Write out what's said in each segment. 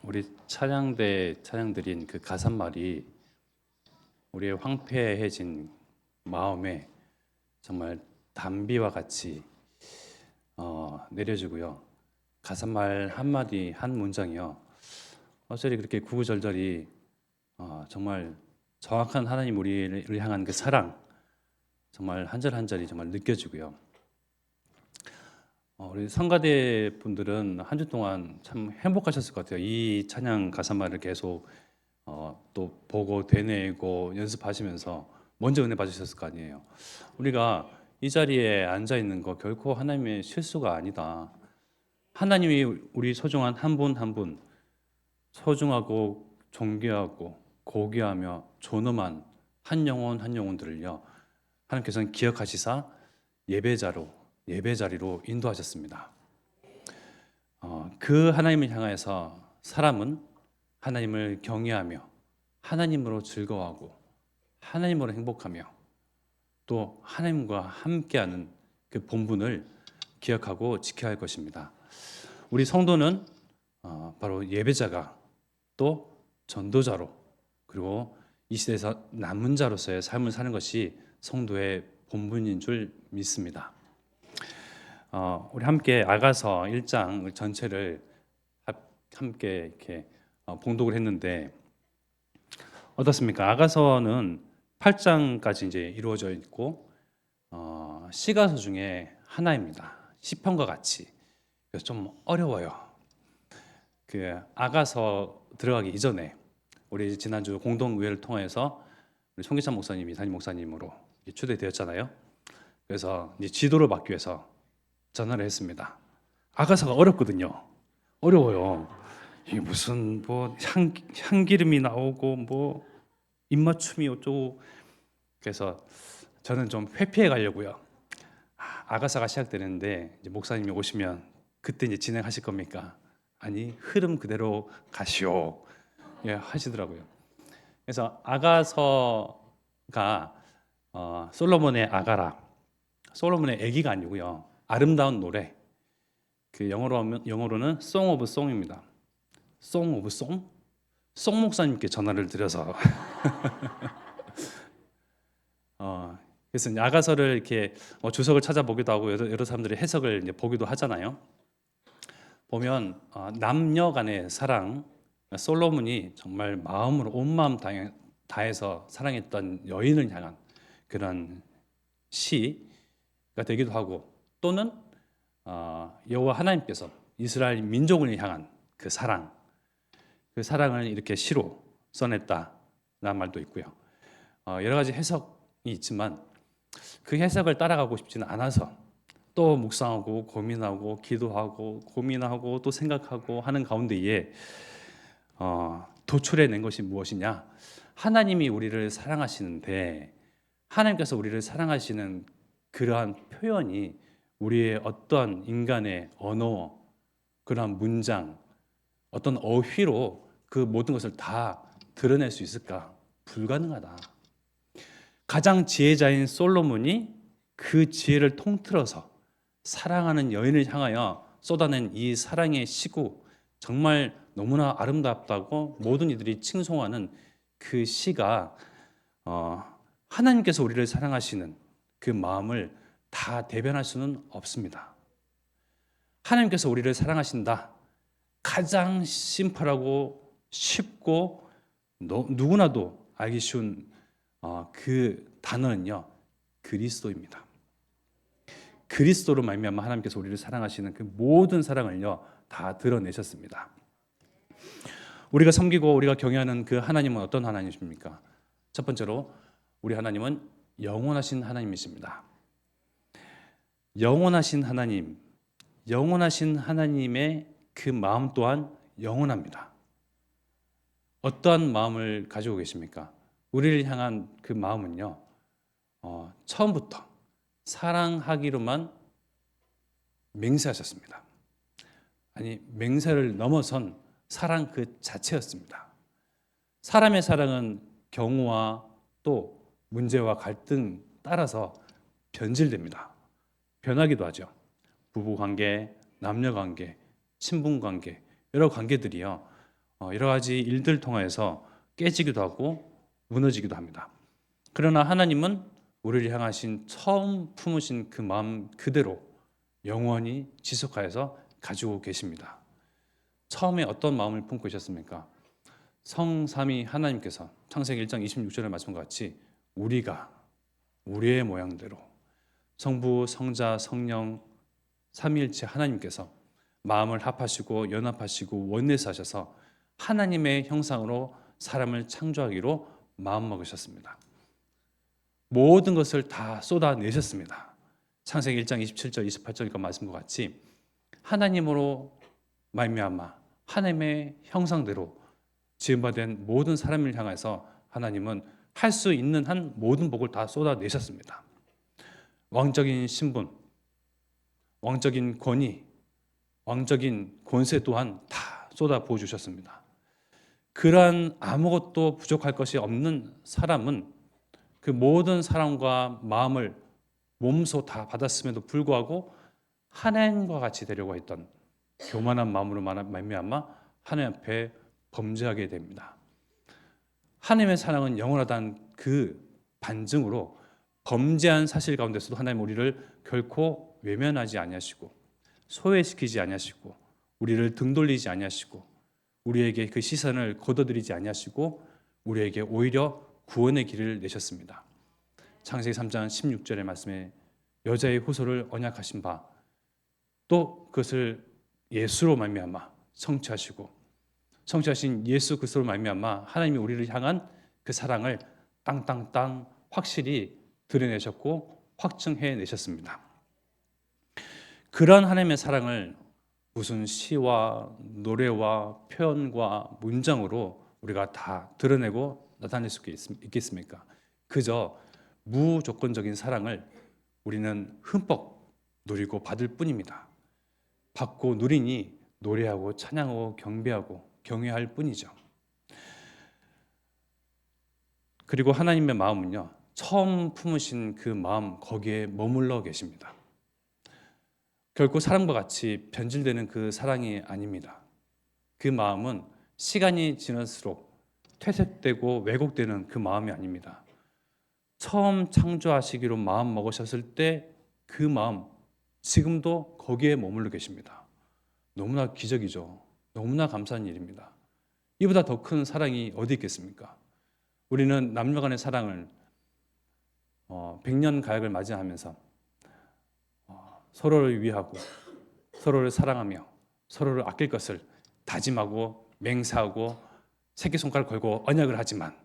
우리 찬양대 찬양드린 그 가사말이 우리의 황폐해진 마음에 정말 단비와 같이 내려지고요. 가사말 한마디 한 문장이요. 어쩌리 그렇게 구구절절이 정말 정확한 하나님 우리를 향한 그 사랑 정말 한 절 한 절이 정말 느껴지고요. 우리 성가대 분들은 한 주 동안 참 행복하셨을 것 같아요. 이 찬양 가사말을 계속 또 보고 되뇌고 연습하시면서 먼저 은혜 받으셨을 거 아니에요. 우리가 이 자리에 앉아 있는 거 결코 하나님의 실수가 아니다. 하나님이 우리 소중한 한 분 한 분 소중하고 존귀하고 고귀하며 존엄한 한 영혼 한 영혼들을요. 하나님께서는 기억하시사 예배 자리로 인도하셨습니다. 그 하나님을 향해서 사람은 하나님을 경외하며 하나님으로 즐거워하고 하나님으로 행복하며 또 하나님과 함께하는 그 본분을 기억하고 지켜야 할 것입니다. 우리 성도는 바로 예배자가 또 전도자로 그리고 이 시대에서 남은 자로서의 삶을 사는 것이 성도의 본분인 줄 믿습니다. 우리 함께 아가서 1장 전체를 함께 이렇게 봉독을 했는데 어떻습니까? 아가서는 8장까지 이제 이루어져 있고 시가서 중에 하나입니다. 시편과 같이. 그래서 좀 어려워요. 그 아가서 들어가기 이전에 우리 지난주 공동의회를 통해서 우리 송기찬 목사님이 담임 목사님으로 초대되었잖아요. 그래서 이제 지도를 받기 위해서 전화를 했습니다. 아가서가 어렵거든요. 어려워요. 이게 무슨 뭐 향기름이 나오고 뭐 입맞춤이 어쩌고 그래서 저는 좀 회피해 가려고요. 아가사가 시작되는데 이제 목사님이 오시면 그때 이제 진행하실 겁니까? 아니 흐름 그대로 가시오. 예, 하시더라고요. 그래서 아가서가 솔로몬의 아가라, 솔로몬의 애기가 아니고요. 아름다운 노래. 그 영어로는 Song of Song입니다. Song of Song? 송 목사님께 전화를 드려서 그래서 이제 아가서를 이렇게 주석을 찾아보기도 하고 여러 사람들이 해석을 이제 보기도 하잖아요. 보면 남녀 간의 사랑, 솔로몬이 정말 마음으로 온 마음 다해서 사랑했던 여인을 향한 그런 시가 되기도 하고 또는 여호와 하나님께서 이스라엘 민족을 향한 그 사랑을 이렇게 시로 써냈다라는 말도 있고요. 여러 가지 해석이 있지만 그 해석을 따라가고 싶지는 않아서 또 묵상하고 고민하고 기도하고 고민하고 또 생각하고 하는 가운데에 도출해낸 것이 무엇이냐? 하나님이 우리를 사랑하시는데 하나님께서 우리를 사랑하시는 그러한 표현이 우리의 어떤 인간의 언어, 그러한 문장, 어떤 어휘로 그 모든 것을 다 드러낼 수 있을까? 불가능하다. 가장 지혜자인 솔로몬이 그 지혜를 통틀어서 사랑하는 여인을 향하여 쏟아낸 이 사랑의 시구 정말 너무나 아름답다고 모든 이들이 칭송하는 그 시가 하나님께서 우리를 사랑하시는 그 마음을 다 대변할 수는 없습니다. 하나님께서 우리를 사랑하신다. 가장 심플하고 쉽고 누구나도 알기 쉬운 그 단어는요 그리스도입니다. 그리스도로 말미암아 하나님께서 우리를 사랑하시는 그 모든 사랑을요 다 드러내셨습니다. 우리가 섬기고 우리가 경외하는 그 하나님은 어떤 하나님이십니까? 첫 번째로 우리 하나님은 영원하신 하나님이십니다. 영원하신 하나님의 그 마음 또한 영원합니다. 어떠한 마음을 가지고 계십니까? 우리를 향한 그 마음은요 처음부터 사랑하기로만 맹세하셨습니다. 아니 맹세를 넘어선 사랑 그 자체였습니다. 사람의 사랑은 경우와 또 문제와 갈등 따라서 변질됩니다. 변하기도 하죠. 부부관계, 남녀관계, 친분관계 여러 관계들이요 여러 가지 일들 통해서 깨지기도 하고 무너지기도 합니다. 그러나 하나님은 우리를 향하신 처음 품으신 그 마음 그대로 영원히 지속하여서 가지고 계십니다. 처음에 어떤 마음을 품고 계셨습니까? 성삼위 하나님께서 창세기 1장 26절의 말씀과 같이 우리가 우리의 모양대로 성부, 성자, 성령 삼위일체 하나님께서 마음을 합하시고 연합하시고 원내서 하셔서 하나님의 형상으로 사람을 창조하기로 마음먹으셨습니다. 모든 것을 다 쏟아내셨습니다. 창세기 1장 27절 28절 말씀과 같이 하나님으로 말미암아 하나님의 형상대로 지음받은 모든 사람을 향해서 하나님은 할 수 있는 한 모든 복을 다 쏟아내셨습니다. 왕적인 신분, 왕적인 권위, 왕적인 권세 또한 다 쏟아 부어주셨습니다. 그러한 아무것도 부족할 것이 없는 사람은 그 모든 사랑과 마음을 몸소 다 받았음에도 불구하고 하나님과 같이 되려고 했던 교만한 마음으로 말미암아 하나님 앞에 범죄하게 됩니다. 하나님의 사랑은 영원하다는 그 반증으로 범죄한 사실 가운데서도 하나님 우리를 결코 외면하지 아니하시고 소외시키지 아니하시고 우리를 등돌리지 아니하시고 우리에게 그 시선을 거둬들이지 아니하시고 우리에게 오히려 구원의 길을 내셨습니다. 창세기 3장 16절의 말씀에 여자의 후손을 언약하신 바 또 그것을 예수로 말미암아 성취하신 예수 그리스도로 말미암아 하나님이 우리를 향한 그 사랑을 땅땅땅 확실히 드러내셨고 확증해 내셨습니다. 그러한 하나님의 사랑을 무슨 시와 노래와 표현과 문장으로 우리가 다 드러내고 나타낼 수 있겠습니까? 그저 무조건적인 사랑을 우리는 흠뻑 누리고 받을 뿐입니다. 받고 누리니 노래하고 찬양하고 경배하고 경외할 뿐이죠. 그리고 하나님의 마음은요, 처음 품으신 그 마음 거기에 머물러 계십니다. 결코 사람과 같이 변질되는 그 사랑이 아닙니다. 그 마음은 시간이 지날수록 퇴색되고 왜곡되는 그 마음이 아닙니다. 처음 창조하시기로 마음 먹으셨을 때 그 마음 지금도 거기에 머물러 계십니다. 너무나 기적이죠. 너무나 감사한 일입니다. 이보다 더 큰 사랑이 어디 있겠습니까? 우리는 남녀 간의 사랑을 100년 가약을 맞이하면서 서로를 위하고 서로를 사랑하며 서로를 아낄 것을 다짐하고 맹세하고 새끼손가락 걸고 언약을 하지만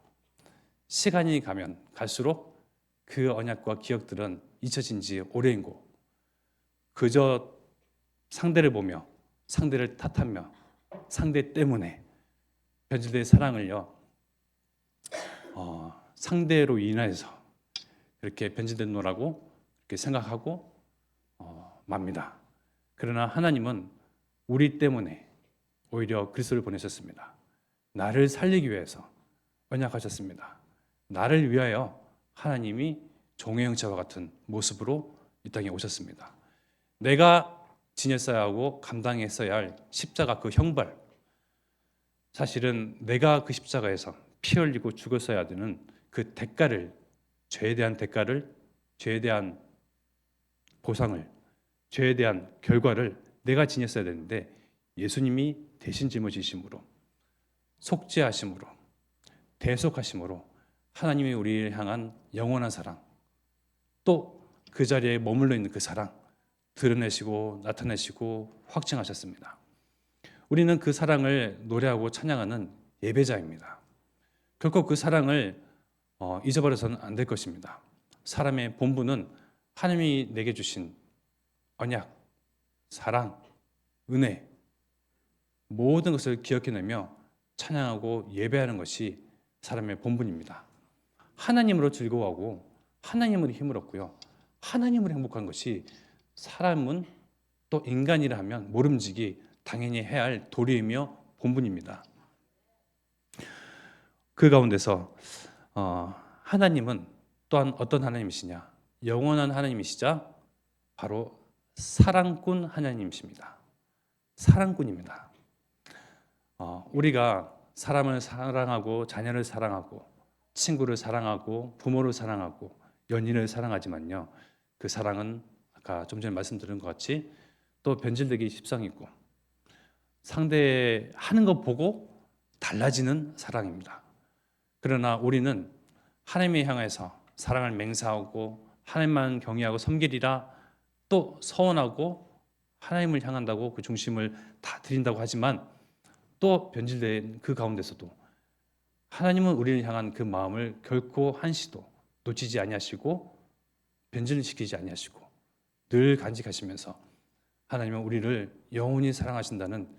시간이 가면 갈수록 그 언약과 기억들은 잊혀진 지 오래인고 그저 상대를 보며 상대를 탓하며 상대 때문에 변질된 사랑을요 상대로 인해서 이렇게 변질된 노라고 이렇게 생각하고 맙니다. 그러나 하나님은 우리 때문에 오히려 그리스도를 보내셨습니다. 나를 살리기 위해서 언약하셨습니다. 나를 위하여 하나님이 종의 형체와 같은 모습으로 이 땅에 오셨습니다. 내가 지녔어야 하고 감당했어야 할 십자가 그 형벌, 사실은 내가 그 십자가에서 피 흘리고 죽었어야 되는 그 대가를, 죄에 대한 대가를, 죄에 대한 보상을, 죄에 대한 결과를 내가 지녔어야 되는데 예수님이 대신 짊어지심으로 속죄하심으로 대속하심으로 하나님이 우리를 향한 영원한 사랑 또 그 자리에 머물러 있는 그 사랑 드러내시고 나타내시고 확증하셨습니다. 우리는 그 사랑을 노래하고 찬양하는 예배자입니다. 결코 그 사랑을 잊어버려서는 안 될 것입니다. 사람의 본분은 하나님이 내게 주신 언약, 사랑, 은혜 모든 것을 기억해내며 찬양하고 예배하는 것이 사람의 본분입니다. 하나님으로 즐거워하고 하나님으로 힘을 얻고요. 하나님으로 행복한 것이 사람은 또 인간이라 하면 모름지기 당연히 해야 할 도리이며 본분입니다. 그 가운데서 하나님은 또한 어떤 하나님이시냐? 영원한 하나님이시자 바로 사랑꾼 하나님이십니다. 사랑꾼입니다. 우리가 사람을 사랑하고 자녀를 사랑하고 친구를 사랑하고 부모를 사랑하고 연인을 사랑하지만요, 그 사랑은 아까 좀 전에 말씀드린 것 같이 또 변질되기 십상이고 상대 하는 거 보고 달라지는 사랑입니다. 그러나 우리는 하나님을 향해서 사랑을 맹세하고 하나님만 경외하고 섬기리라 또 서원하고 하나님을 향한다고 그 중심을 다 드린다고 하지만 또 변질된 그 가운데서도 하나님은 우리를 향한 그 마음을 결코 한시도 놓치지 아니하시고 변질시키지 아니하시고 늘 간직하시면서 하나님은 우리를 영원히 사랑하신다는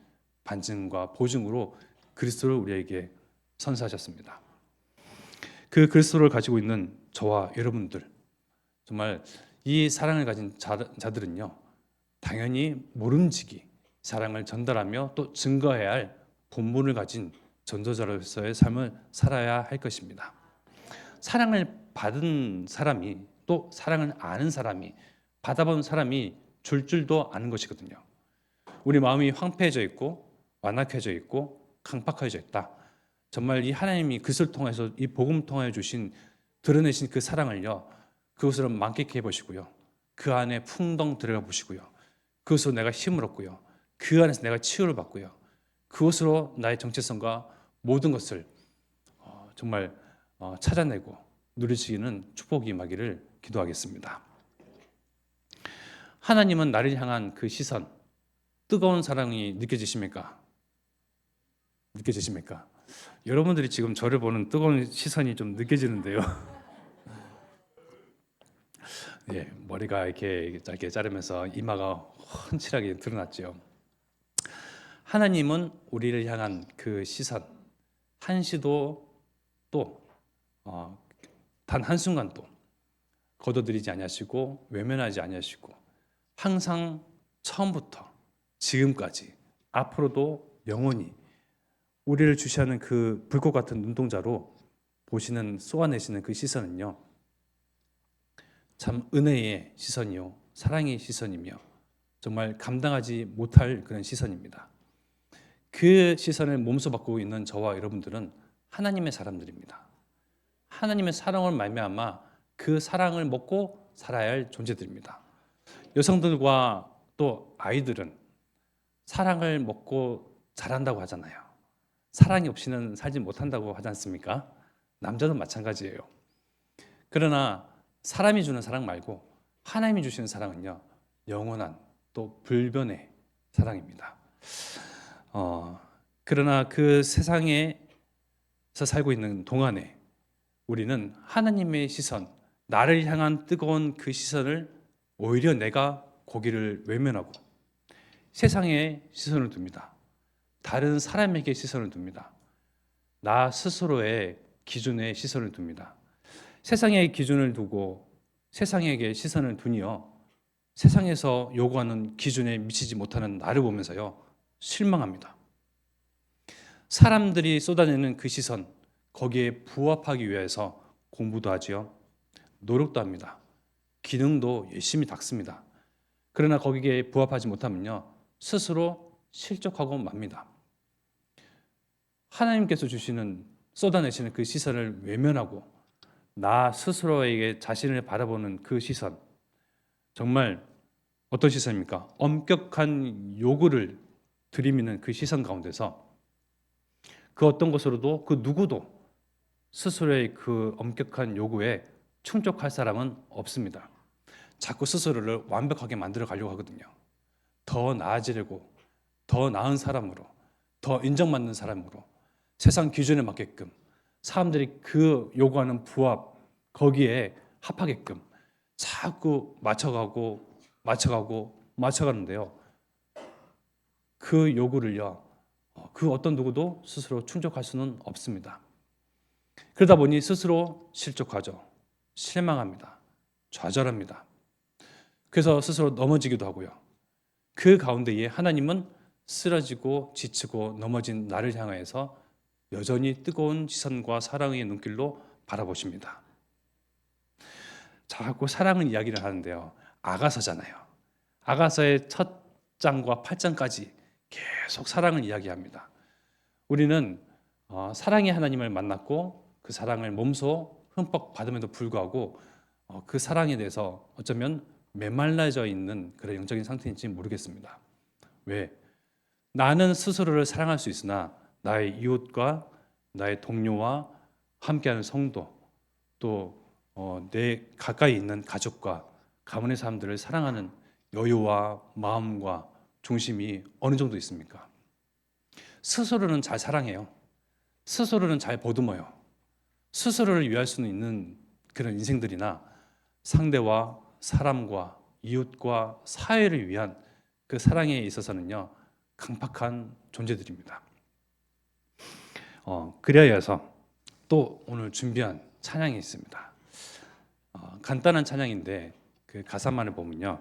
반증과 보증으로 그리스도를 우리에게 선사하셨습니다. 그 그리스도를 가지고 있는 저와 여러분들, 정말 이 사랑을 가진 자들은요, 당연히 모름지기 사랑을 전달하며 또 증거해야 할 본분을 가진 전도자로서의 삶을 살아야 할 것입니다. 사랑을 받은 사람이 또 사랑을 아는 사람이 받아본 사람이 줄도 아는 것이거든요. 우리 마음이 황폐해져 있고 완악해져 있고 강팍해져 있다. 정말 이 하나님이 그것을 통해서 이 복음 통해 주신 드러내신 그 사랑을요, 그것으로 만끽해 보시고요, 그 안에 풍덩 들어가 보시고요, 그것으로 내가 힘을 얻고요, 그 안에서 내가 치유를 받고요, 그것으로 나의 정체성과 모든 것을 정말 찾아내고 누리시기는 축복이 임하기를 기도하겠습니다. 하나님은 나를 향한 그 시선, 뜨거운 사랑이 느껴지십니까? 느껴지십니까? 여러분들이 지금 저를 보는 뜨거운 시선이 좀 느껴지는데요. 예, 머리가 이렇게 짧게 자르면서 이마가 훤칠하게 드러났죠. 하나님은 우리를 향한 그 시선 한시도 또 단 한순간도 거둬들이지 아니하시고 외면하지 아니하시고 항상 처음부터 지금까지 앞으로도 영원히 우리를 주시하는 그 불꽃 같은 눈동자로 보시는 쏘아내시는 그 시선은요, 참 은혜의 시선이요 사랑의 시선이며 정말 감당하지 못할 그런 시선입니다. 그 시선을 몸소 받고 있는 저와 여러분들은 하나님의 사람들입니다. 하나님의 사랑을 말미암아 그 사랑을 먹고 살아야 할 존재들입니다. 여성들과 또 아이들은 사랑을 먹고 자란다고 하잖아요. 사랑이 없이는 살지 못한다고 하지 않습니까? 남자도 마찬가지예요. 그러나 사람이 주는 사랑 말고 하나님이 주시는 사랑은요, 영원한 또 불변의 사랑입니다. 그러나 그 세상에서 살고 있는 동안에 우리는 하나님의 시선, 나를 향한 뜨거운 그 시선을 오히려 내가 고기를 외면하고 세상에 시선을 둡니다. 다른 사람에게 시선을 둡니다. 나 스스로의 기준에 시선을 둡니다. 세상의 기준을 두고 세상에게 시선을 두니요, 세상에서 요구하는 기준에 미치지 못하는 나를 보면서요, 실망합니다. 사람들이 쏟아내는 그 시선, 거기에 부합하기 위해서 공부도 하지요, 노력도 합니다. 기능도 열심히 닦습니다. 그러나 거기에 부합하지 못하면요, 스스로 실족하고 맙니다. 하나님께서 주시는 쏟아내시는 그 시선을 외면하고 나 스스로에게 자신을 바라보는 그 시선, 정말 어떤 시선입니까? 엄격한 요구를 들이미는 그 시선 가운데서 그 어떤 것으로도 그 누구도 스스로의 그 엄격한 요구에 충족할 사람은 없습니다. 자꾸 스스로를 완벽하게 만들어 가려고 하거든요. 더 나아지려고, 더 나은 사람으로, 더 인정받는 사람으로 세상 기준에 맞게끔 사람들이 그 요구하는 부합, 거기에 합하게끔 자꾸 맞춰가는데요, 그 요구를요, 그 어떤 누구도 스스로 충족할 수는 없습니다. 그러다 보니 스스로 실족하죠. 실망합니다. 좌절합니다. 그래서 스스로 넘어지기도 하고요. 그 가운데에 하나님은 쓰러지고 지치고 넘어진 나를 향해서 여전히 뜨거운 시선과 사랑의 눈길로 바라보십니다. 자꾸 사랑을 이야기를 하는데요, 아가서잖아요. 아가서의 첫 장과 8장까지 계속 사랑을 이야기합니다. 우리는 사랑의 하나님을 만났고 그 사랑을 몸소 흠뻑 받음에도 불구하고 그 사랑에 대해서 어쩌면 메말라져 있는 그런 영적인 상태인지 모르겠습니다. 왜? 나는 스스로를 사랑할 수 있으나 나의 이웃과 나의 동료와 함께하는 성도 또 내 가까이 있는 가족과 가문의 사람들을 사랑하는 여유와 마음과 중심이 어느 정도 있습니까? 스스로는 잘 사랑해요. 스스로는 잘 보듬어요. 스스로를 위할 수는 있는 그런 인생들이나 상대와 사람과 이웃과 사회를 위한 그 사랑에 있어서는요 강팍한 존재들입니다. 그래야 해서 또 오늘 준비한 찬양이 있습니다. 간단한 찬양인데 그 가사만을 보면요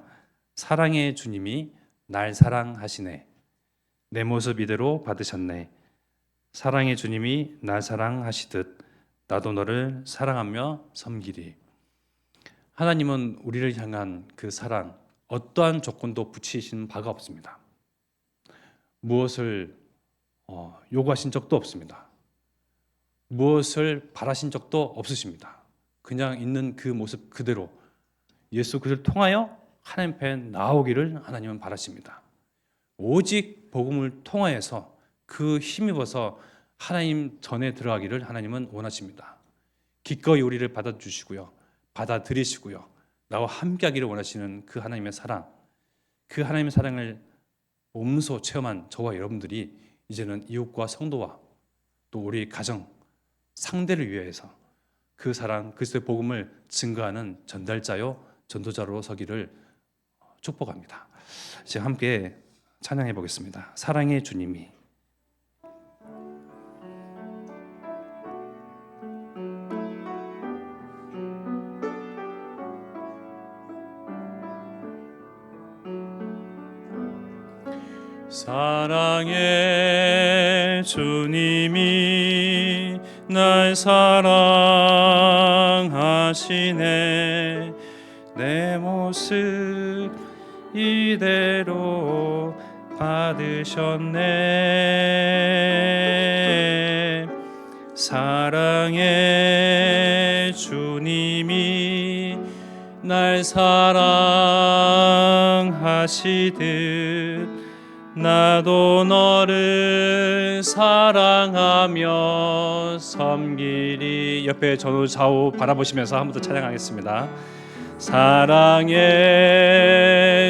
사랑의 주님이 날 사랑하시네 내 모습 이대로 받으셨네 사랑의 주님이 날 사랑하시듯 나도 너를 사랑하며 섬기리. 하나님은 우리를 향한 그 사랑 어떠한 조건도 붙이신 바가 없습니다. 무엇을 요구하신 적도 없습니다. 무엇을 바라신 적도 없으십니다. 그냥 있는 그 모습 그대로 예수 그리스도를 통하여 하나님 앞에 나오기를 하나님은 바라십니다. 오직 복음을 통하여서 그 힘입어서 하나님 전에 들어가기를 하나님은 원하십니다. 기꺼이 우리를 받아주시고요. 받아들이시고요. 나와 함께하기를 원하시는 그 하나님의 사랑, 그 하나님의 사랑을 몸소 체험한 저와 여러분들이 이제는 이웃과 성도와 또 우리 가정, 상대를 위해서 그 사랑, 그리스도의 복음을 증거하는 전달자요, 전도자로 서기를 축복합니다. 이제 함께 찬양해 보겠습니다. 사랑의 주님이. 사랑의 주님이 날 사랑하시네 내 모습 이대로 받으셨네 사랑의 주님이 날 사랑하시듯 나도 너를 사랑하며 섬기리. 옆에 전후 좌우 바라보시면서 한 번 더 찬양하겠습니다. 사랑의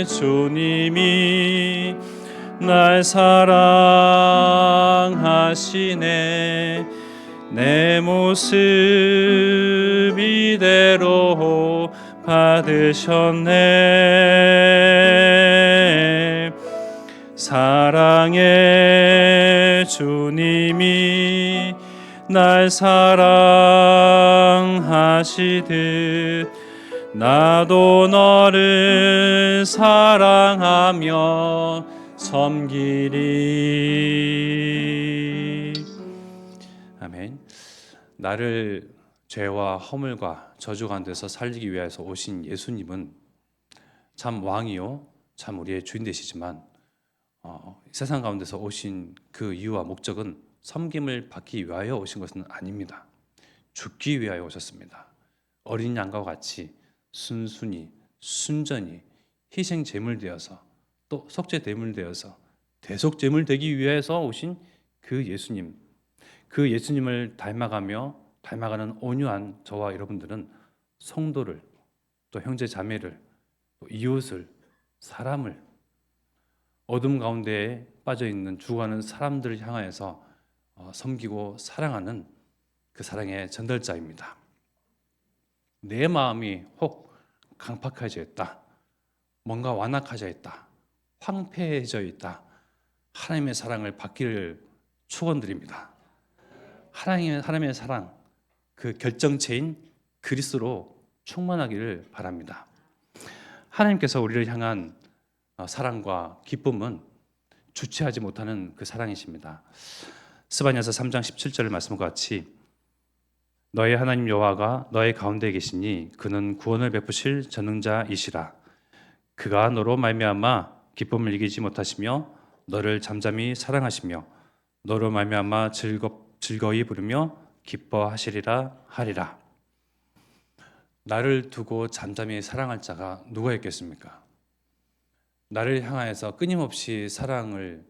주님이 날 사랑하시네 내 모습 이대로 받으셨네 사랑의 주님이 날 사랑하시듯 나도 너를 사랑하며 섬기리. 아멘. 나를 죄와 허물과 저주 가운데서 살리기 위해서 오신 예수님은 참 왕이요 참 우리의 주인 되시지만 세상 가운데서 오신 그 이유와 목적은 섬김을 받기 위하여 오신 것은 아닙니다. 죽기 위하여 오셨습니다. 어린 양과 같이 순순히 순전히 희생 제물 되어서 또 속죄 제물 되어서 대속 제물 되기 위해서 오신 그 예수님, 그 예수님을 닮아가며 닮아가는 온유한 저와 여러분들은 성도를 또 형제 자매를 또 이웃을 사람을 어둠 가운데에 빠져 있는 죽어가는 사람들을 향하여서 섬기고 사랑하는 그 사랑의 전달자입니다. 내 마음이 혹 강팍해져 있다, 뭔가 완악해져 있다, 황폐해져 있다. 하나님의 사랑을 받기를 축원드립니다. 하나님의 사랑, 그 결정체인 그리스도로 충만하기를 바랍니다. 하나님께서 우리를 향한 사랑과 기쁨은 주체하지 못하는 그 사랑이십니다. 스바냐서 3장 17절의 말씀과 같이 너의 하나님 여호와가 너의 가운데 계시니 그는 구원을 베푸실 전능자이시라. 그가 너로 말미암아 기쁨을 이기지 못하시며 너를 잠잠히 사랑하시며 너로 말미암아 즐거이 부르며 기뻐하시리라 하리라. 나를 두고 잠잠히 사랑할 자가 누가 있겠습니까? 나를 향하여서 끊임없이 사랑을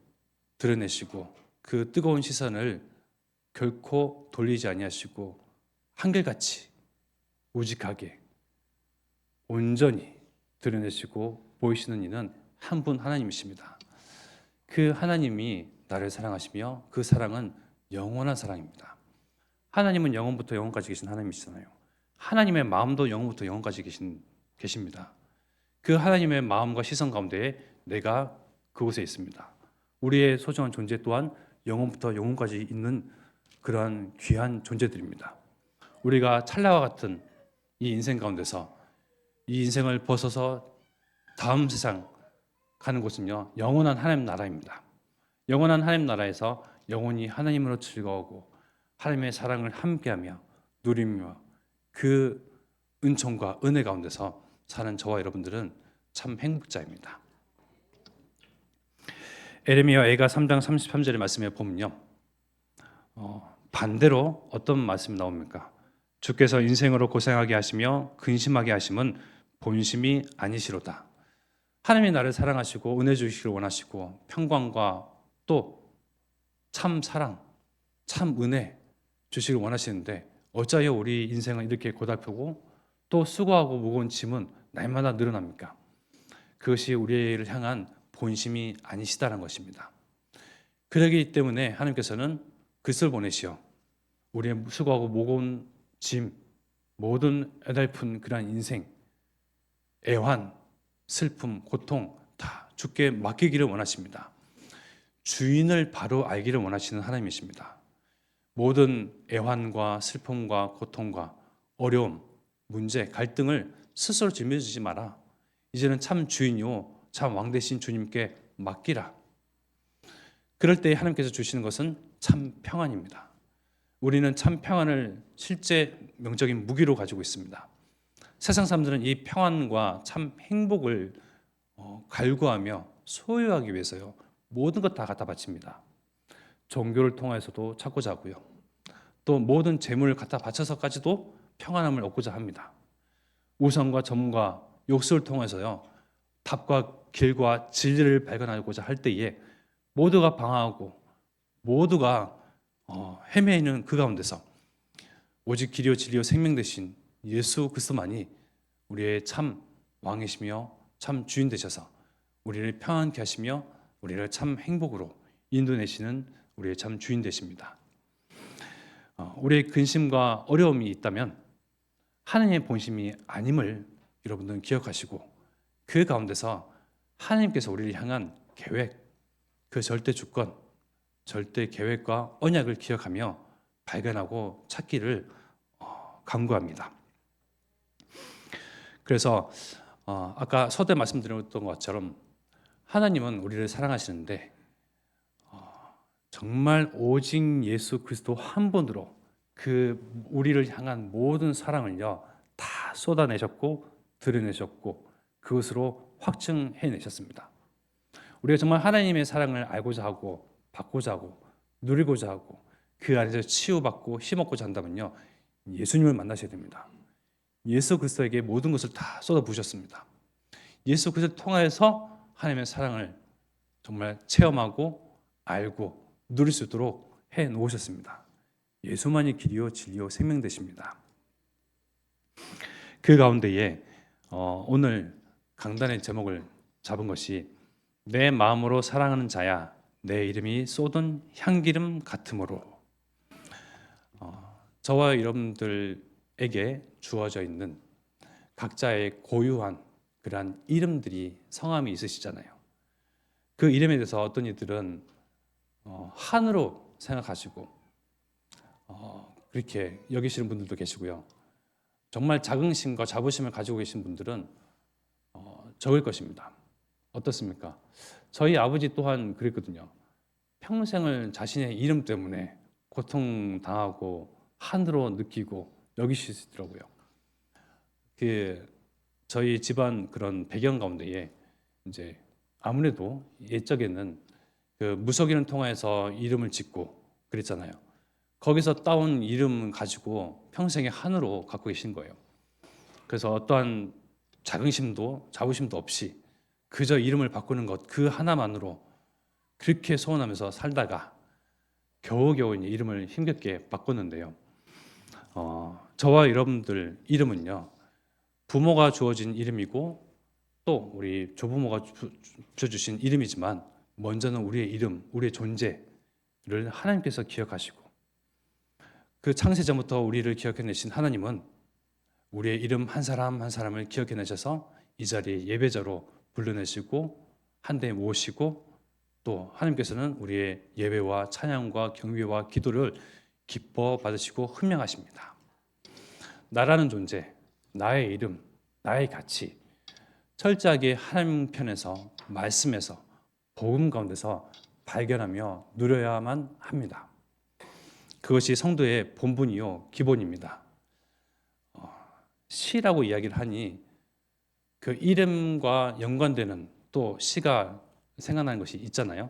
드러내시고 그 뜨거운 시선을 결코 돌리지 아니하시고 한결같이 우직하게 온전히 드러내시고 보이시는 이는 한 분 하나님이십니다. 그 하나님이 나를 사랑하시며 그 사랑은 영원한 사랑입니다. 하나님은 영원부터 영원까지 계신 하나님이시잖아요. 하나님의 마음도 영원부터 영원까지 계십니다. 그 하나님의 마음과 시선 가운데에 내가 그곳에 있습니다. 우리의 소중한 존재 또한 영원부터 영원까지 있는 그러한 귀한 존재들입니다. 우리가 찰나와 같은 이 인생 가운데서 이 인생을 벗어서 다음 세상 가는 곳은요, 영원한 하나님 나라입니다. 영원한 하나님 나라에서 영원히 하나님으로 즐거워하고 하나님의 사랑을 함께하며 누리며 그 은총과 은혜 가운데서 사는 저와 여러분들은 참 행복자입니다. 에레미야 애가 3장 33절의 말씀에 보면요, 반대로 어떤 말씀이 나옵니까? 주께서 인생으로 고생하게 하시며 근심하게 하심은 본심이 아니시로다. 하나님이 나를 사랑하시고 은혜 주시기를 원하시고 평강과 또 참 사랑, 참 은혜 주시기를 원하시는데 어찌하여 우리 인생은 이렇게 고달프고 또 수고하고 무거운 짐은 날마다 늘어납니까? 그것이 우리를 향한 본심이 아니시다는 것입니다. 그러기 때문에 하나님께서는 그리스도를 보내시어 우리의 수고하고 무거운 짐, 모든 애달픈 그러한 인생, 애환, 슬픔, 고통 다 주께 맡기기를 원하십니다. 주인을 바로 알기를 원하시는 하나님이십니다. 모든 애환과 슬픔과 고통과 어려움, 문제, 갈등을 스스로 짊어지지 마라. 이제는 참 주인이요 참 왕 되신 주님께 맡기라. 그럴 때 하나님께서 주시는 것은 참 평안입니다. 우리는 참 평안을 실제 명적인 무기로 가지고 있습니다. 세상 사람들은 이 평안과 참 행복을 갈구하며 소유하기 위해서요 모든 것 다 갖다 바칩니다. 종교를 통해서도 찾고자 하고요, 또 모든 재물을 갖다 바쳐서까지도 평안함을 얻고자 합니다. 우상과 점과 욕설을 통해서요 답과 길과 진리를 발견하고자 할 때에 모두가 방황하고 모두가 헤매이는 그 가운데서 오직 길이요 진리요 생명 되신 예수 그리스도만이 우리의 참 왕이시며 참 주인 되셔서 우리를 평안케 하시며 우리를 참 행복으로 인도내시는 우리의 참 주인 되십니다. 우리의 근심과 어려움이 있다면 하나님의 본심이 아님을 여러분들은 기억하시고 그 가운데서 하나님께서 우리를 향한 계획, 그 절대 주권, 절대 계획과 언약을 기억하며 발견하고 찾기를 강구합니다. 그래서 아까 서두에 말씀드렸던 것처럼 하나님은 우리를 사랑하시는데 정말 오직 예수 그리스도 한 분으로 그 우리를 향한 모든 사랑을요 다 쏟아내셨고 드러내셨고 그것으로 확증해내셨습니다. 우리가 정말 하나님의 사랑을 알고자 하고 받고자 하고 누리고자 하고 그 안에서 치유받고 힘없고자 한다면요 예수님을 만나셔야 됩니다. 예수 그리스도에게 모든 것을 다 쏟아부으셨습니다. 예수 그리스도를 통해서 하나님의 사랑을 정말 체험하고 알고 누릴 수 있도록 해놓으셨습니다. 예수만이 길이요 진리요 생명 되십니다. 그 가운데에 오늘 강단의 제목을 잡은 것이 내 마음으로 사랑하는 자야 내 이름이 쏟은 향기름 같으므로. 저와 여러분들에게 주어져 있는 각자의 고유한 그러한 이름들이 성함이 있으시잖아요. 그 이름에 대해서 어떤 이들은 한으로 생각하시고 그렇게 여기시는 분들도 계시고요. 정말 자긍심과 자부심을 가지고 계신 분들은 적을 것입니다. 어떻습니까? 저희 아버지 또한 그랬거든요. 평생을 자신의 이름 때문에 고통당하고 한으로 느끼고 여기시더라고요. 저희 집안 그런 배경 가운데에 이제 아무래도 옛적에는 그 무속인을 통해서 이름을 짓고 그랬잖아요. 거기서 따온 이름 가지고 평생의 한으로 갖고 계신 거예요. 그래서 어떠한 자부심도 없이 그저 이름을 바꾸는 것 그 하나만으로 그렇게 소원하면서 살다가 겨우겨우 이름을 힘겹게 바꿨는데요. 저와 여러분들 이름은요, 부모가 주어진 이름이고 또 우리 조부모가 주신 이름이지만 먼저는 우리의 이름, 우리의 존재를 하나님께서 기억하시고 그 창세전부터 우리를 기억해내신 하나님은 우리의 이름 한 사람 한 사람을 기억해내셔서 이 자리에 예배자로 불러내시고 한데 모으시고 또 하나님께서는 우리의 예배와 찬양과 경배와 기도를 기뻐 받으시고 훈명하십니다. 나라는 존재, 나의 이름, 나의 가치 철저하게 하나님 편에서 말씀에서 복음 가운데서 발견하며 누려야만 합니다. 그것이 성도의 본분이요 기본입니다. 시라고 이야기를 하니 그 이름과 연관되는 또 시가 생각나는 것이 있잖아요.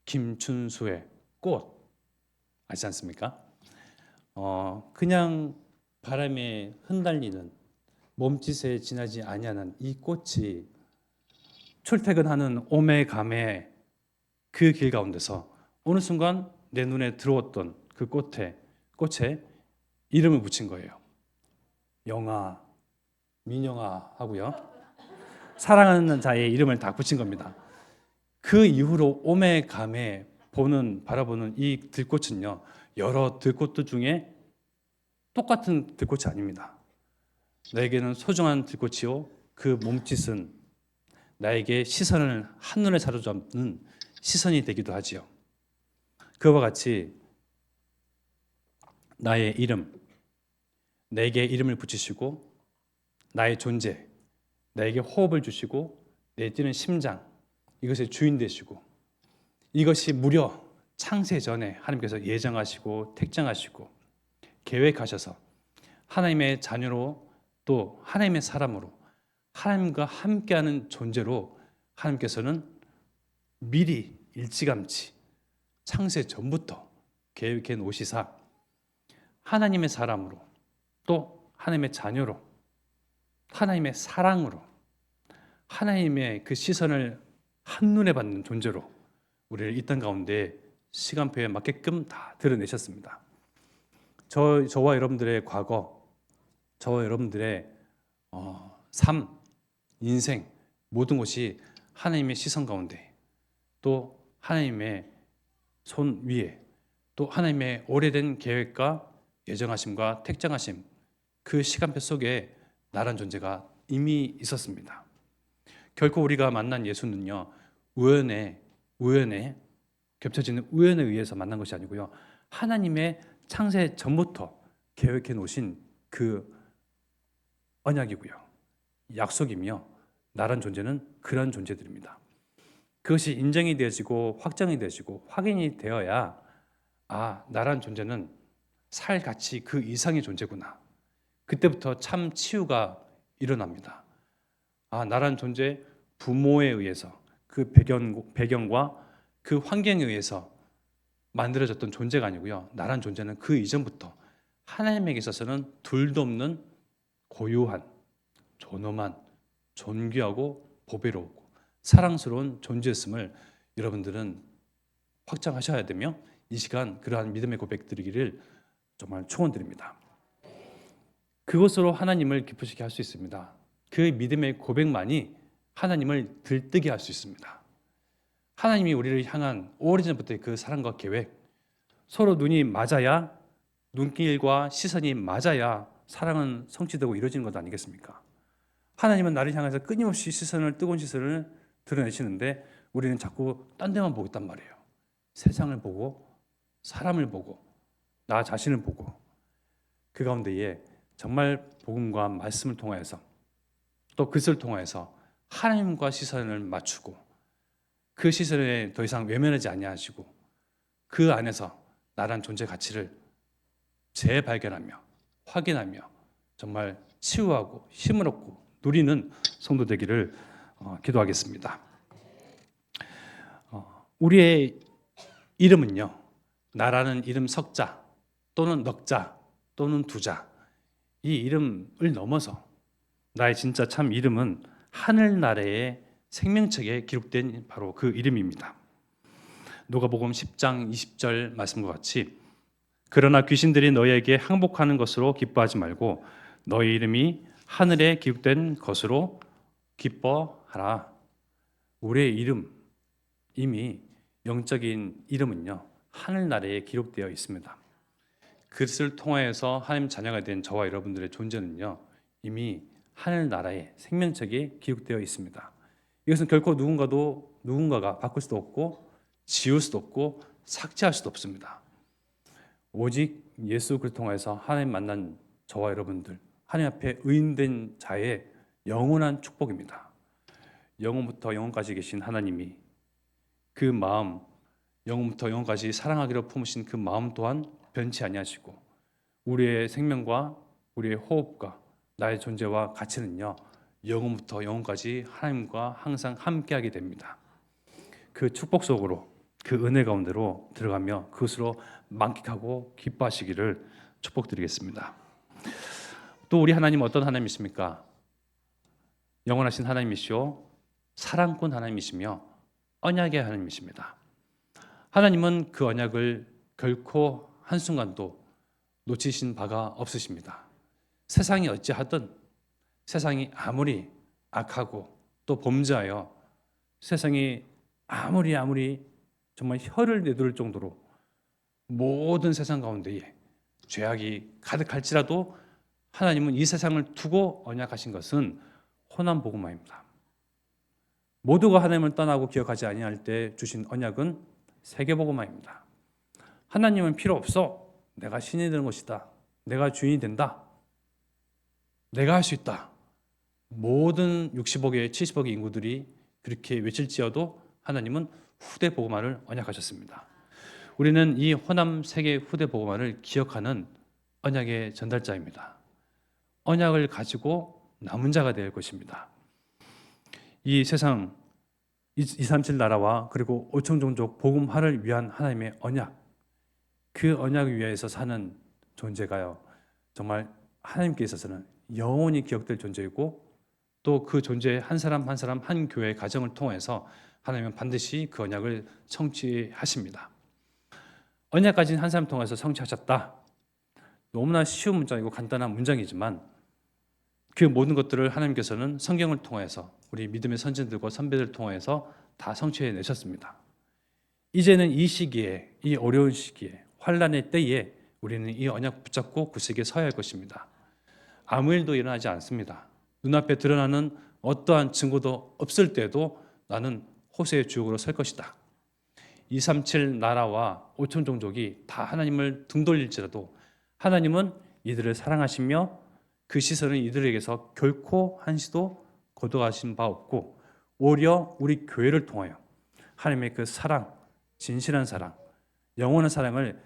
김춘수의 꽃 아시지 않습니까? 그냥 바람에 흩날리는 몸짓에 지나지 아니하는 이 꽃이 출퇴근하는 오매 가매 그 길 가운데서 어느 순간 내 눈에 들어왔던 그 꽃에 이름을 붙인 거예요. 영아, 민영아 하고요. 사랑하는 자의 이름을 다 붙인 겁니다. 그 이후로 오매 가매 바라보는 이 들꽃은요, 여러 들꽃들 중에 똑같은 들꽃이 아닙니다. 나에게는 소중한 들꽃이요, 그 몸짓은 나에게 시선을 한눈에 사로잡는 시선이 되기도 하지요. 그와 같이 나의 이름, 내게 이름을 붙이시고 나의 존재, 나에게 호흡을 주시고 내 뛰는 심장, 이것의 주인 되시고 이것이 무려 창세 전에 하나님께서 예정하시고 택정하시고 계획하셔서 하나님의 자녀로 또 하나님의 사람으로 하나님과 함께하는 존재로 하나님께서는 미리 일찌감치 창세 전부터 계획해 놓으시사 하나님의 사람으로 또 하나님의 자녀로 하나님의 사랑으로 하나님의 그 시선을 한눈에 받는 존재로 우리를 이 땅 가운데 시간표에 맞게끔 다 드러내셨습니다. 저와 여러분들의 과거, 저와 여러분들의 삶, 인생 모든 것이 하나님의 시선 가운데 또 하나님의 손 위에 또 하나님의 오래된 계획과 예정하심과 택정하심 그 시간표 속에 나란 존재가 이미 있었습니다. 결코 우리가 만난 예수는요 우연에 겹쳐지는 우연에 의해서 만난 것이 아니고요 하나님의 창세 전부터 계획해 놓으신 그 언약이고요 약속이며 나란 존재는 그런 존재들입니다. 그것이 인정이 되어지고 확정이 되어지고 확인이 되어야 나란 존재는 살 가치 그 이상의 존재구나. 그때부터 참 치유가 일어납니다. 나란 존재 부모에 의해서 그 배경과 그 환경에 의해서 만들어졌던 존재가 아니고요. 나란 존재는 그 이전부터 하나님에게 있어서는 둘도 없는 고유한, 존엄한, 존귀하고 보배롭고 사랑스러운 존재였음을 여러분들은 확장하셔야 되며 이 시간 그러한 믿음의 고백 드리기를 정말 축원드립니다. 그것으로 하나님을 기쁘시게 할 수 있습니다. 그 믿음의 고백만이 하나님을 들뜨게 할 수 있습니다. 하나님이 우리를 향한 오래전부터의 그 사랑과 계획, 서로 눈이 맞아야 눈길과 시선이 맞아야 사랑은 성취되고 이루어지는 것 아니겠습니까? 하나님은 나를 향해서 끊임없이 뜨거운 시선을 드러내시는데 우리는 자꾸 딴 데만 보고 있단 말이에요. 세상을 보고 사람을 보고 나 자신을 보고 그 가운데에 정말 복음과 말씀을 통하여서 또 글을 통하여서 하나님과 시선을 맞추고 그 시선에 더 이상 외면하지 아니하시고 그 안에서 나란 존재 가치를 재발견하며 확인하며 정말 치유하고 힘을 얻고 누리는 성도 되기를 기도하겠습니다. 우리의 이름은요, 나라는 이름 석자 또는 넉자 또는 두자, 이 이름을 넘어서 나의 진짜 참 이름은 하늘나라의 생명책에 기록된 바로 그 이름입니다. 누가복음 10장 20절 말씀과 같이 그러나 귀신들이 너희에게 항복하는 것으로 기뻐하지 말고 너희 이름이 하늘에 기록된 것으로 기뻐하라. 우리의 이름, 이미 영적인 이름은요, 하늘나라에 기록되어 있습니다. 그것을 통하여서 하나님 자녀가 된 저와 여러분들의 존재는요, 이미 하늘나라의 생명책에 기록되어 있습니다. 이것은 결코 누군가가 바꿀 수도 없고 지울 수도 없고 삭제할 수도 없습니다. 오직 예수 그리스도를 통해서 하나님 만난 저와 여러분들, 하나님 앞에 의인된 자의 영원한 축복입니다. 영원부터 영원까지 계신 하나님이 그 마음, 영원부터 영원까지 사랑하기로 품으신 그 마음 또한 변치 아니하시고 우리의 생명과 우리의 호흡과 나의 존재와 가치는요, 영원부터 영원까지 하나님과 항상 함께하게 됩니다. 그 축복 속으로, 그 은혜 가운데로 들어가며 그것으로 만끽하고 기뻐하시기를 축복드리겠습니다. 또 우리 하나님 어떤 하나님이십니까? 영원하신 하나님이시오, 사랑꾼 하나님이시며 언약의 하나님이십니다. 하나님은 그 언약을 결코 한순간도 놓치신 바가 없으십니다. 세상이 어찌하든, 세상이 아무리 악하고 또 범죄하여 세상이 아무리 정말 혀를 내두를 정도로 모든 세상 가운데에 죄악이 가득할지라도 하나님은 이 세상을 두고 언약하신 것은 호남 복음화입니다. 모두가 하나님을 떠나고 기억하지 아니할 때 주신 언약은 세계 복음화입니다. 하나님은 필요 없어. 내가 신이 되는 것이다. 내가 주인이 된다. 내가 할 수 있다. 모든 60억의 70억의 인구들이 그렇게 외칠지어도 하나님은 후대 복음화를 언약하셨습니다. 우리는 이 호남 세계 후대 복음화를 기억하는 언약의 전달자입니다. 언약을 가지고 남은 자가 될 것입니다. 이 세상 237 나라와 그리고 5천 종족 복음화를 위한 하나님의 언약, 그 언약 위에서 사는 존재가요, 정말 하나님께 있어서는 영원히 기억될 존재이고 또 그 존재 한 사람 한 사람 한 교회 가정을 통해서 하나님은 반드시 그 언약을 성취하십니다. 언약 가진 한 사람 통해서 성취하셨다. 너무나 쉬운 문장이고 간단한 문장이지만 그 모든 것들을 하나님께서는 성경을 통해서 우리 믿음의 선진들과 선배들을 통해서 다 성취해 내셨습니다. 이제는 이 시기에, 이 어려운 시기에, 환난의 때에 우리는 이 언약 붙잡고 굳세게 서야 할 것입니다. 아무 일도 일어나지 않습니다. 눈앞에 드러나는 어떠한 증거도 없을 때도 나는 호세의 주역으로 설 것이다. 237 나라와 5천 종족이 다 하나님을 등돌릴지라도 하나님은 이들을 사랑하시며 그 시선은 이들에게서 결코 한시도 거둬가신 바 없고 오히려 우리 교회를 통하여 하나님의 그 사랑, 진실한 사랑, 영원한 사랑을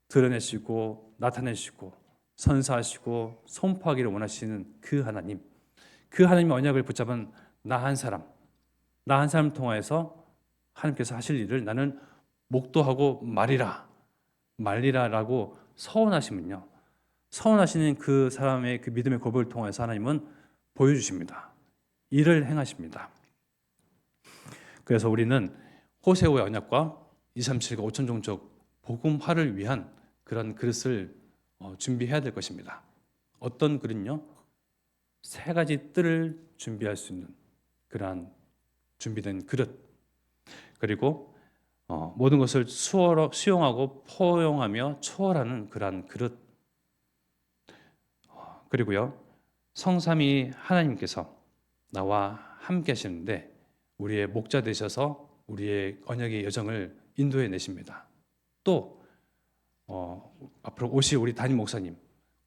드러내시고 나타내시고 선사하시고 선포하기를 원하시는 그 하나님, 그 하나님의 언약을 붙잡은 나 한 사람 통하여서 하나님께서 하실 일을 나는 목도하고 말리라라고 서원하시면요, 서원하시는 그 사람의 그 믿음의 고백을 통해서 하나님은 보여주십니다. 일을 행하십니다. 그래서 우리는 호세오의 언약과 237과 5천 종족 복음화를 위한 그런 그릇을 준비해야 될 것입니다. 어떤 그릇요? 세 가지 뜰을 준비할 수 있는 그러한 준비된 그릇, 그리고 모든 것을 수용하고 포용하며 초월하는 그러한 그릇, 그리고요, 성삼위 하나님께서 나와 함께 하시는데 우리의 목자 되셔서 우리의 언약의 여정을 인도해 내십니다. 또 앞으로 오실 우리 담임 목사님,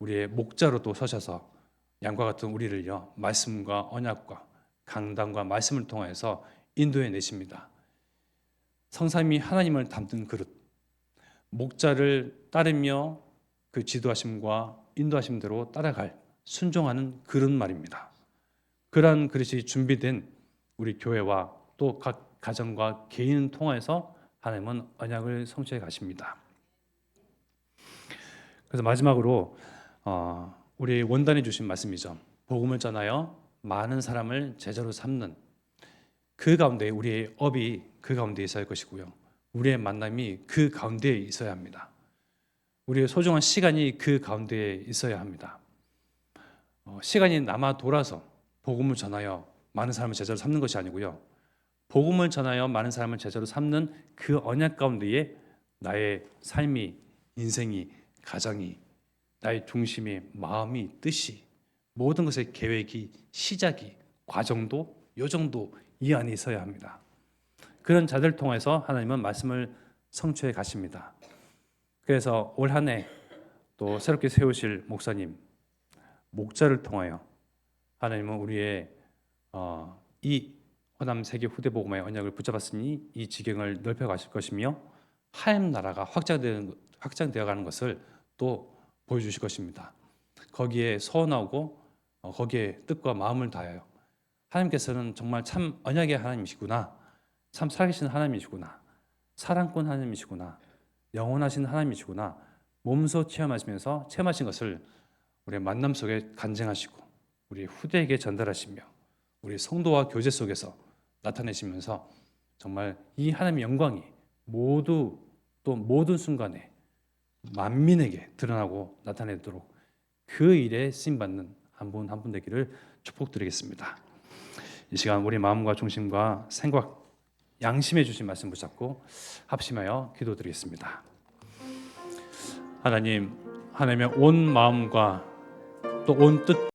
우리의 목자로 또 서셔서 양과 같은 우리를요, 말씀과 언약과 강단과 말씀을 통해서 인도해 내십니다. 성삼위 하나님을 담는 그릇, 목자를 따르며 그 지도하심과 인도하심대로 따라갈 순종하는 그릇 말입니다. 그러한 그릇이 준비된 우리 교회와 또 각 가정과 개인을 통해서 하나님은 언약을 성취해 가십니다. 그래서 마지막으로 우리 원단이 주신 말씀이죠. 복음을 전하여 많은 사람을 제자로 삼는 그 가운데 우리의 업이 그 가운데 있어야 할 것이고요. 우리의 만남이 그 가운데에 있어야 합니다. 우리의 소중한 시간이 그 가운데에 있어야 합니다. 시간이 남아 돌아서 복음을 전하여 많은 사람을 제자로 삼는 것이 아니고요. 복음을 전하여 많은 사람을 제자로 삼는 그 언약 가운데에 나의 삶이, 인생이, 가정이, 나의 중심이, 마음이, 뜻이, 모든 것의 계획이, 시작이, 과정도, 요정도 이 안에 있어야 합니다. 그런 자들을 통해서 하나님은 말씀을 성취해 가십니다. 그래서 올 한 해 또 새롭게 세우실 목사님, 목자를 통하여 하나님은 우리의 이 호남 세계 후대 복음의 언약을 붙잡았으니 이 지경을 넓혀 가실 것이며 하나님 나라가 확장되어 가는 것을 또 보여주실 것입니다. 거기에 소원하고 거기에 뜻과 마음을 다하여 하나님께서는 정말 참 언약의 하나님이시구나, 참 살아계신 하나님이시구나, 사랑꾼 하나님이시구나, 영원하신 하나님이시구나 몸소 체험하시면서 체험하신 것을 우리의 만남 속에 간증하시고 우리 후대에게 전달하시며 우리 성도와 교제 속에서 나타내시면서 정말 이 하나님의 영광이 모두 또 모든 순간에 만민에게 드러나고 나타내도록 그 일에 쓰임받는 한 분 한 분 되기를 축복드리겠습니다. 이 시간 우리 마음과 중심과 생각, 양심해 주신 말씀 붙잡고 합심하여 기도드리겠습니다. 하나님, 하나님의 온 마음과 또 온 뜻